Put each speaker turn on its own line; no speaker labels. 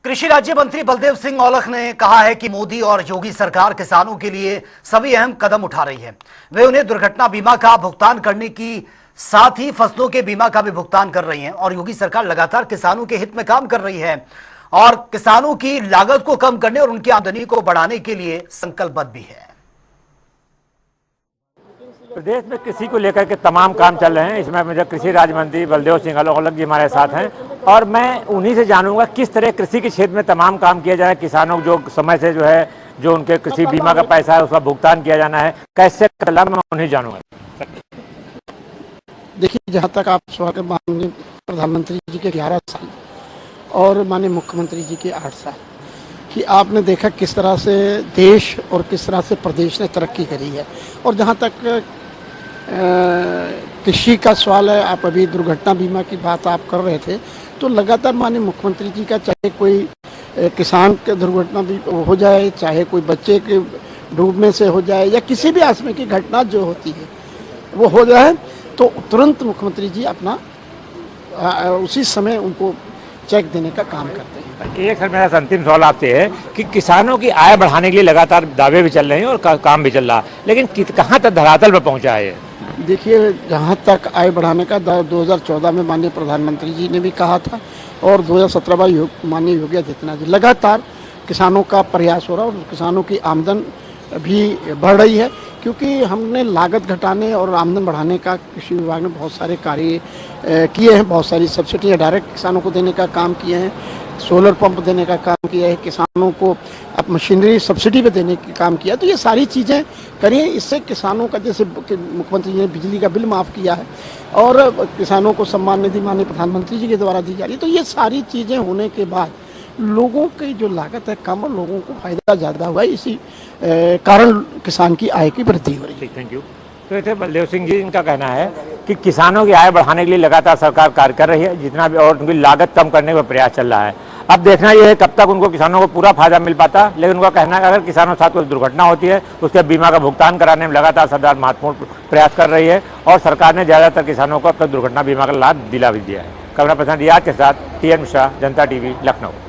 कृषि राज्य मंत्री बलदेव सिंह औलख ने कहा है कि मोदी और योगी सरकार किसानों के लिए सभी अहम कदम उठा रही है। वे उन्हें दुर्घटना बीमा का भुगतान करने की साथ ही फसलों के बीमा का भी भुगतान कर रही है और योगी सरकार लगातार किसानों के हित में काम कर रही है और किसानों की लागत को कम करने और उनकी आमदनी को बढ़ाने के लिए संकल्पबद्ध भी है।
प्रदेश में कृषि को लेकर के तमाम काम चल रहे हैं। इसमें मुझे कृषि राज्य मंत्री बलदेव सिंह औलख जी हमारे साथ हैं और मैं उन्हीं से जानूंगा किस तरह कृषि के क्षेत्र में तमाम काम किया जा रहा है। किसानों को जो समय से जो उनके कृषि बीमा का पैसा है उसका भुगतान किया जाना है, कैसे चला मैं उन्हें जानूंगा।
देखिए, जहाँ तक आप सवाल माननीय प्रधानमंत्री जी के 11 साल और माननीय मुख्यमंत्री जी के 8 साल कि आपने देखा किस तरह से देश और किस तरह से प्रदेश ने तरक्की करी है। और जहाँ तक कृषि का सवाल है, आप अभी दुर्घटना बीमा की बात आप कर रहे थे, तो लगातार माननीय मुख्यमंत्री जी का चाहे कोई किसान के दुर्घटना भी हो जाए, चाहे कोई बच्चे के डूबने से हो जाए या किसी भी आसमे की घटना जो होती है वो हो जाए, तो तुरंत मुख्यमंत्री जी अपना उसी समय उनको चेक देने का काम करते हैं।
एक सर मेरा अंतिम सवाल आपसे है कि किसानों की आय बढ़ाने के लिए लगातार दावे भी चल रहे हैं और काम भी चल रहा है, लेकिन कहाँ तक धरातल पर पहुँचा है?
देखिए, जहाँ तक आय बढ़ाने का 2014 में माननीय प्रधानमंत्री जी ने भी कहा था और 2017 में माननीय योगी आदित्यनाथ जी, लगातार किसानों का प्रयास हो रहा है और किसानों की आमदन भी बढ़ रही है, क्योंकि हमने लागत घटाने और आमदन बढ़ाने का कृषि विभाग ने बहुत सारे कार्य किए हैं। बहुत सारी सब्सिडियाँ डायरेक्ट किसानों को देने का काम किए हैं, सोलर पंप देने का काम किया है, किसानों को अब मशीनरी सब्सिडी पे देने का काम किया। तो ये सारी चीज़ें करिए, इससे किसानों का, जैसे मुख्यमंत्री जी ने बिजली का बिल माफ़ किया है और किसानों को सम्मान निधि माननीय प्रधानमंत्री जी के द्वारा दी जा रही है। तो ये सारी चीज़ें होने के बाद लोगों की जो लागत है कम और लोगों को फायदा ज़्यादा हुआ है, इसी कारण किसान की आय की वृद्धि हो रही है।
Thank you. तो ये थे बलदेव सिंह जी, इनका कहना है कि किसानों की आय बढ़ाने के लिए लगातार सरकार कार्य कर रही है, जितना भी, और उनकी लागत कम करने का प्रयास चल रहा है। अब देखना यह है कब तक उनको किसानों को पूरा फायदा मिल पाता, लेकिन उनका कहना है अगर किसानों के साथ कोई दुर्घटना होती है उसके बीमा का भुगतान कराने में लगातार सरकार महत्वपूर्ण प्रयास कर रही है और सरकार ने ज़्यादातर किसानों को अब तक दुर्घटना बीमा का लाभ दिला भी दिया है। कैमरा पर्सन रियाज के साथ TN मिश्रा, जनता TV, लखनऊ।